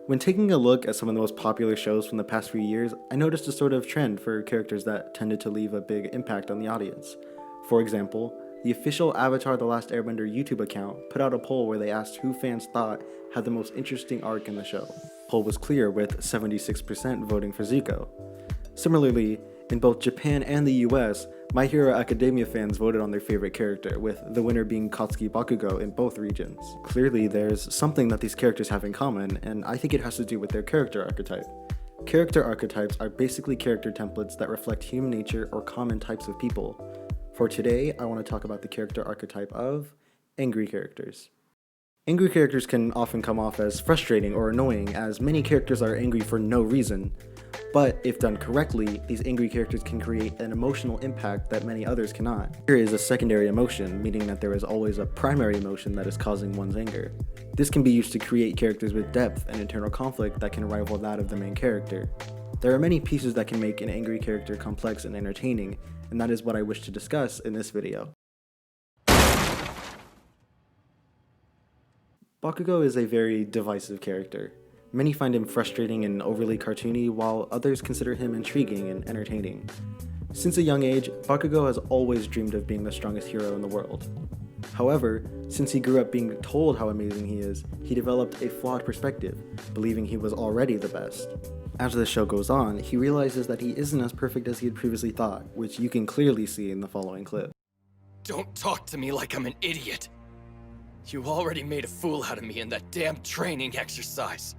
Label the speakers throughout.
Speaker 1: When taking a look at some of the most popular shows from the past few years, I noticed a sort of trend for characters that tended to leave a big impact on the audience. For example, the official Avatar: The Last Airbender YouTube account put out a poll where they asked who fans thought had the most interesting arc in the show. The poll was clear, with 76% voting for Zuko. Similarly, in both Japan and the US, My Hero Academia fans voted on their favorite character, with the winner being Katsuki Bakugo in both regions. Clearly, there's something that these characters have in common, and I think it has to do with their character archetype. Character archetypes are basically character templates that reflect human nature or common types of people. For today, I want to talk about the character archetype of angry characters. Angry characters can often come off as frustrating or annoying, as many characters are angry for no reason. But if done correctly, these angry characters can create an emotional impact that many others cannot. Anger is a secondary emotion, meaning that there is always a primary emotion that is causing one's anger. This can be used to create characters with depth and internal conflict that can rival that of the main character. There are many pieces that can make an angry character complex and entertaining, and that is what I wish to discuss in this video. Bakugo is a very divisive character. Many find him frustrating and overly cartoony, while others consider him intriguing and entertaining. Since a young age, Bakugo has always dreamed of being the strongest hero in the world. However, since he grew up being told how amazing he is, he developed a flawed perspective, believing he was already the best. As the show goes on, he realizes that he isn't as perfect as he had previously thought, which you can clearly see in the following clip.
Speaker 2: Don't talk to me like I'm an idiot. You already made a fool out of me in that damn training exercise.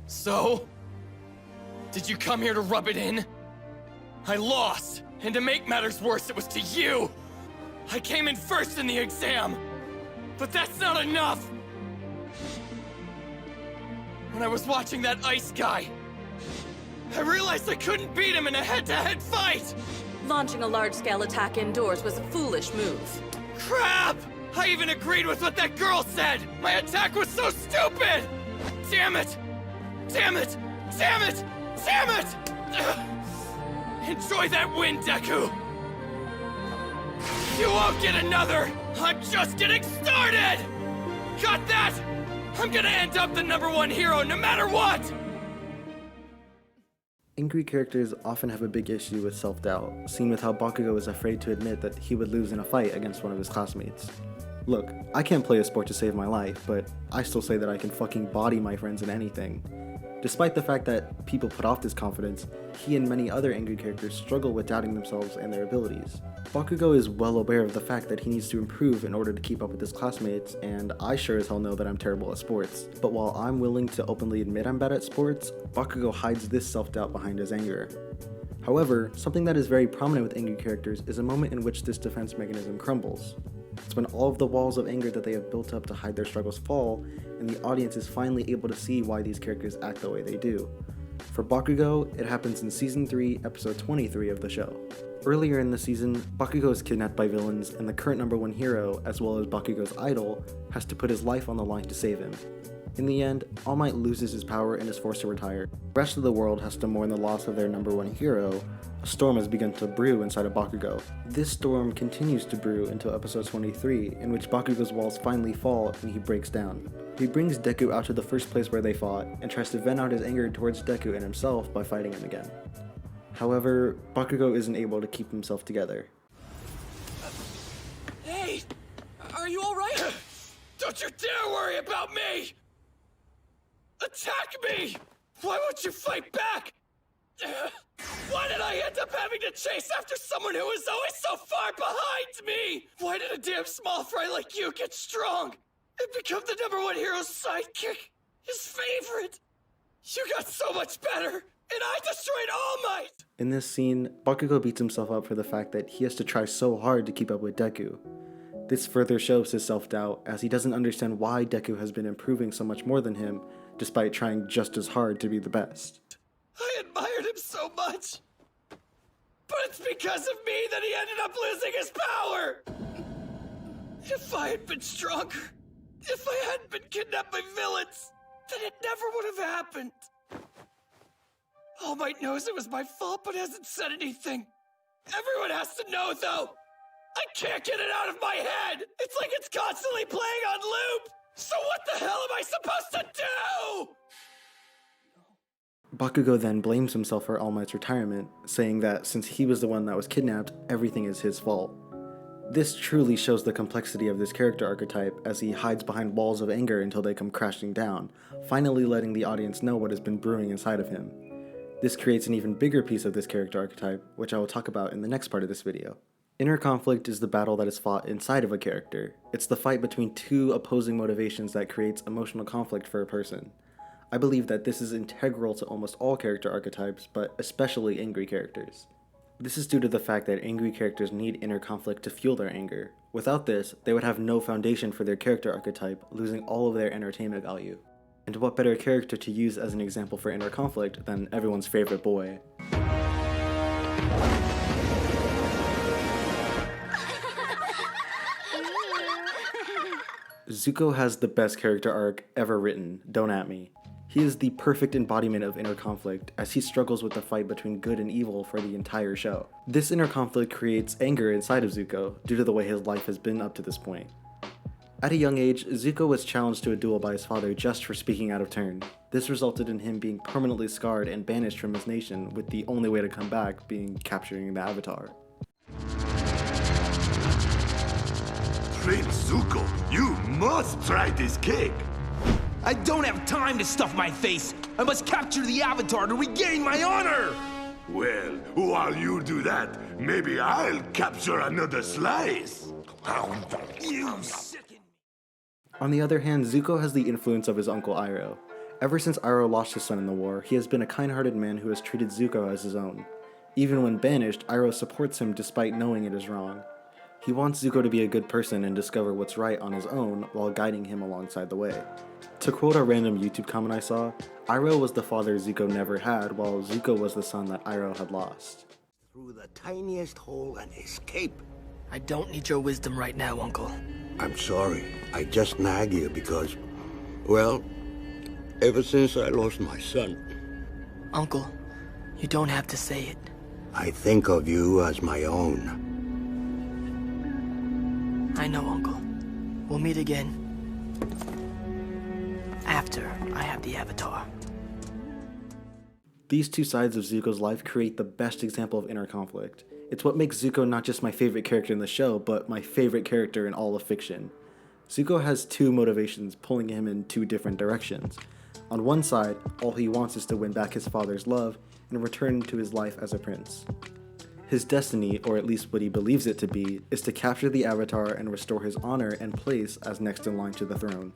Speaker 2: So? Did you come here to rub it in? I lost, and to make matters worse, it was to you! I came in first in the exam! But that's not enough! When I was watching that ice guy, I realized I couldn't beat him in a head-to-head fight!
Speaker 3: Launching a large-scale attack indoors was a foolish move.
Speaker 2: Crap! I even agreed with what that girl said! My attack was so stupid! Damn it! Damn it! Damn it! Damn it! Ugh. Enjoy that win, Deku! You won't get another! I'm just getting started! Got that? I'm gonna end up the #1 hero no matter what!
Speaker 1: Angry characters often have a big issue with self-doubt, seen with how Bakugo is afraid to admit that he would lose in a fight against one of his classmates. Look, I can't play a sport to save my life, but I still say that I can fucking body my friends in anything. Despite the fact that people put off this confidence, he and many other angry characters struggle with doubting themselves and their abilities. Bakugo is well aware of the fact that he needs to improve in order to keep up with his classmates, and I sure as hell know that I'm terrible at sports. But while I'm willing to openly admit I'm bad at sports, Bakugo hides this self-doubt behind his anger. However, something that is very prominent with angry characters is a moment in which this defense mechanism crumbles. It's when all of the walls of anger that they have built up to hide their struggles fall, and the audience is finally able to see why these characters act the way they do. For Bakugo, it happens in Season 3, Episode 23 of the show. Earlier in the season, Bakugo is kidnapped by villains, and the current #1 hero, as well as Bakugo's idol, has to put his life on the line to save him. In the end, All Might loses his power and is forced to retire. The rest of the world has to mourn the loss of their #1 hero. A storm has begun to brew inside of Bakugo. This storm continues to brew until episode 23, in which Bakugo's walls finally fall and he breaks down. He brings Deku out to the first place where they fought, and tries to vent out his anger towards Deku and himself by fighting him again. However, Bakugo isn't able to keep himself together.
Speaker 2: Hey! Are you alright? Don't you dare worry about me! Attack me! Why won't you fight back? Why did I end up having to chase after someone who was always so far behind me? Why did a damn small fry like you get strong and become the #1 hero's sidekick? His favorite? You got so much better, and I destroyed All Might!
Speaker 1: In this scene, Bakugo beats himself up for the fact that he has to try so hard to keep up with Deku. This further shows his self-doubt, as he doesn't understand why Deku has been improving so much more than him, despite trying just as hard to be the best.
Speaker 2: I admired him so much, but it's because of me that he ended up losing his power! If I had been stronger, if I hadn't been kidnapped by villains, then it never would have happened. All Might knows it was my fault, but hasn't said anything. Everyone has to know, though! I can't get it out of my head! It's like it's constantly playing on loop! So what the hell am I supposed to do?
Speaker 1: Bakugo then blames himself for All Might's retirement, saying that since he was the one that was kidnapped, everything is his fault. This truly shows the complexity of this character archetype as he hides behind walls of anger until they come crashing down, finally letting the audience know what has been brewing inside of him. This creates an even bigger piece of this character archetype, which I will talk about in the next part of this video. Inner conflict is the battle that is fought inside of a character. It's the fight between two opposing motivations that creates emotional conflict for a person. I believe that this is integral to almost all character archetypes, but especially angry characters. This is due to the fact that angry characters need inner conflict to fuel their anger. Without this, they would have no foundation for their character archetype, losing all of their entertainment value. And what better character to use as an example for inner conflict than everyone's favorite boy? Zuko has the best character arc ever written, don't at me. He is the perfect embodiment of inner conflict, as he struggles with the fight between good and evil for the entire show. This inner conflict creates anger inside of Zuko, due to the way his life has been up to this point. At a young age, Zuko was challenged to a duel by his father just for speaking out of turn. This resulted in him being permanently scarred and banished from his nation, with the only way to come back being capturing the Avatar.
Speaker 4: Prince Zuko, you must try this cake!
Speaker 5: I don't have time to stuff my face! I must capture the Avatar to regain my honor!
Speaker 4: Well, while you do that, maybe I'll capture another slice!
Speaker 5: You sicken me!
Speaker 1: On the other hand, Zuko has the influence of his uncle Iroh. Ever since Iroh lost his son in the war, he has been a kind-hearted man who has treated Zuko as his own. Even when banished, Iroh supports him despite knowing it is wrong. He wants Zuko to be a good person and discover what's right on his own while guiding him alongside the way. To quote a random YouTube comment I saw, Iroh was the father Zuko never had, while Zuko was the son that Iroh had lost.
Speaker 6: Through the tiniest hole and escape.
Speaker 7: I don't need your wisdom right now, Uncle.
Speaker 6: I'm sorry. I just nag you because, well, ever since I lost my son,
Speaker 7: Uncle, you don't have to say it.
Speaker 6: I think of you as my own.
Speaker 7: I know, Uncle. We'll meet again. After I have the Avatar.
Speaker 1: These two sides of Zuko's life create the best example of inner conflict. It's what makes Zuko not just my favorite character in the show, but my favorite character in all of fiction. Zuko has two motivations pulling him in two different directions. On one side, all he wants is to win back his father's love and return to his life as a prince. His destiny, or at least what he believes it to be, is to capture the Avatar and restore his honor and place as next in line to the throne.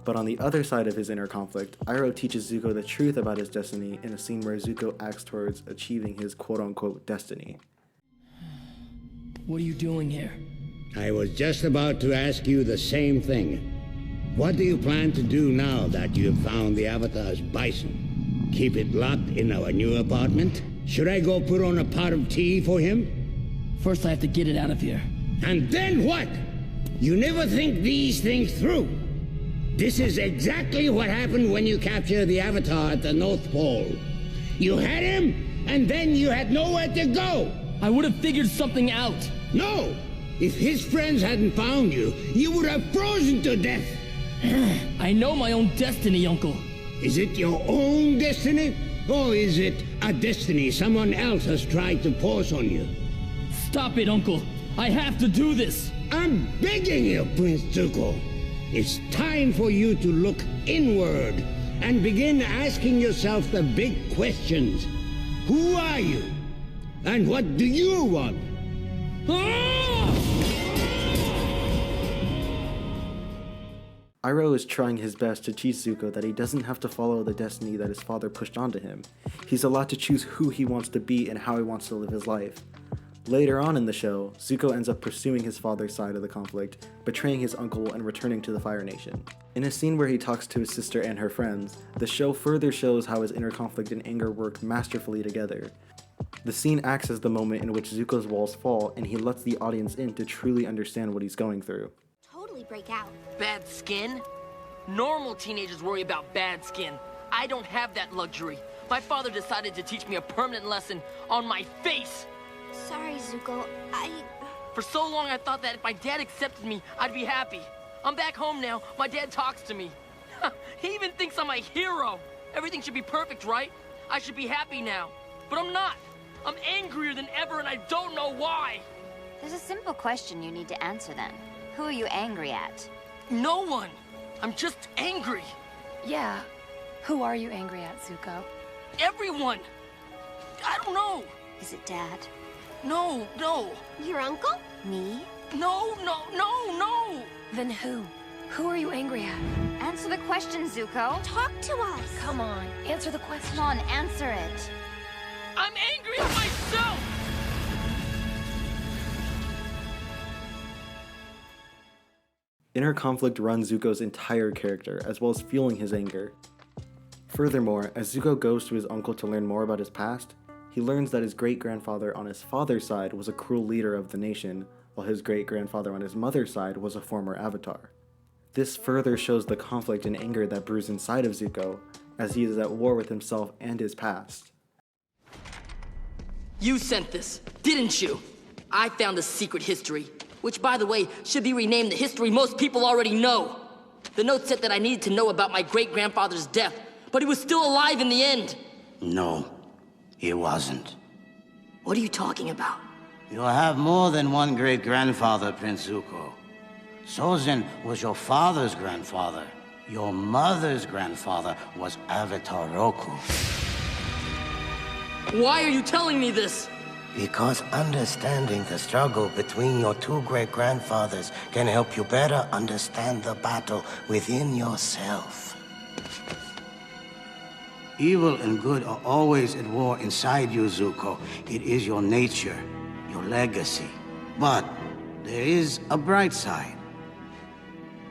Speaker 1: But on the other side of his inner conflict, Iroh teaches Zuko the truth about his destiny in a scene where Zuko acts towards achieving his quote-unquote destiny.
Speaker 7: What are you doing here?
Speaker 8: I was just about to ask you the same thing. What do you plan to do now that you have found the Avatar's bison? Keep it locked in our new apartment? Should I go put on a pot of tea for him?
Speaker 7: First, I have to get it out of here.
Speaker 8: And then what? You never think these things through. This is exactly what happened when you captured the Avatar at the North Pole. You had him, and then you had nowhere to go.
Speaker 7: I would have figured something out.
Speaker 8: No! If his friends hadn't found you, you would have frozen to death.
Speaker 7: I know my own destiny, Uncle.
Speaker 8: Is it your own destiny? Or is it a destiny someone else has tried to force on you?
Speaker 7: Stop it, Uncle. I have to do this.
Speaker 8: I'm begging you, Prince Zuko. It's time for you to look inward and begin asking yourself the big questions. Who are you? And what do you want?
Speaker 1: Iroh is trying his best to teach Zuko that he doesn't have to follow the destiny that his father pushed onto him. He's allowed to choose who he wants to be and how he wants to live his life. Later on in the show, Zuko ends up pursuing his father's side of the conflict, betraying his uncle and returning to the Fire Nation. In a scene where he talks to his sister and her friends, the show further shows how his inner conflict and anger work masterfully together. The scene acts as the moment in which Zuko's walls fall and he lets the audience in to truly understand what he's going through.
Speaker 9: Totally break out.
Speaker 7: Bad skin? Normal teenagers worry about bad skin. I don't have that luxury. My father decided to teach me a permanent lesson on my face.
Speaker 9: Sorry, Zuko.
Speaker 7: For so long, I thought that if my dad accepted me, I'd be happy. I'm back home now. My dad talks to me. He even thinks I'm a hero. Everything should be perfect, right? I should be happy now. But I'm not. I'm angrier than ever and I don't know why.
Speaker 10: There's a simple question you need to answer then. Who are you angry at?
Speaker 7: No one. I'm just angry.
Speaker 11: Yeah. Who are you angry at, Zuko?
Speaker 7: Everyone. I don't know.
Speaker 10: Is it Dad?
Speaker 7: No.
Speaker 9: Your uncle?
Speaker 10: Me?
Speaker 7: No.
Speaker 11: Then who? Who are you angry at?
Speaker 10: Answer the question, Zuko.
Speaker 9: Talk to us.
Speaker 11: Come on, answer the question.
Speaker 10: Come on, answer it.
Speaker 7: I'm angry at myself!
Speaker 1: Inner conflict runs Zuko's entire character, as well as fueling his anger. Furthermore, as Zuko goes to his uncle to learn more about his past, he learns that his great-grandfather on his father's side was a cruel leader of the nation, while his great-grandfather on his mother's side was a former Avatar. This further shows the conflict and anger that brews inside of Zuko, as he is at war with himself and his past.
Speaker 7: You sent this, didn't you? I found a secret history, which, by the way, should be renamed the history most people already know. The note said that I needed to know about my great-grandfather's death, but he was still alive in the end.
Speaker 8: No, he wasn't.
Speaker 7: What are you talking about?
Speaker 8: You have more than one great-grandfather, Prince Zuko. Sozin was your father's grandfather. Your mother's grandfather was Avatar Roku.
Speaker 7: Why are you telling me this?
Speaker 12: Because understanding the struggle between your two great-grandfathers can help you better understand the battle within yourself.
Speaker 8: Evil and good are always at war inside you, Zuko. It is your nature, your legacy. But there is a bright side.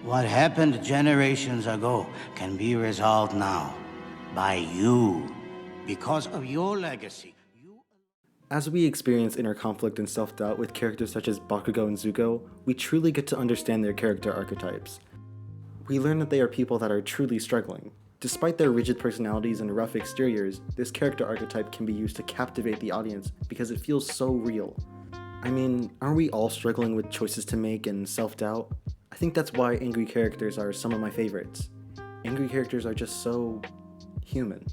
Speaker 8: What happened generations ago can be resolved now by you. Because of your legacy.
Speaker 1: As we experience inner conflict and self-doubt with characters such as Bakugo and Zuko, we truly get to understand their character archetypes. We learn that they are people that are truly struggling. Despite their rigid personalities and rough exteriors, this character archetype can be used to captivate the audience because it feels so real. I mean, aren't we all struggling with choices to make and self-doubt? I think that's why angry characters are some of my favorites. Angry characters are just so human.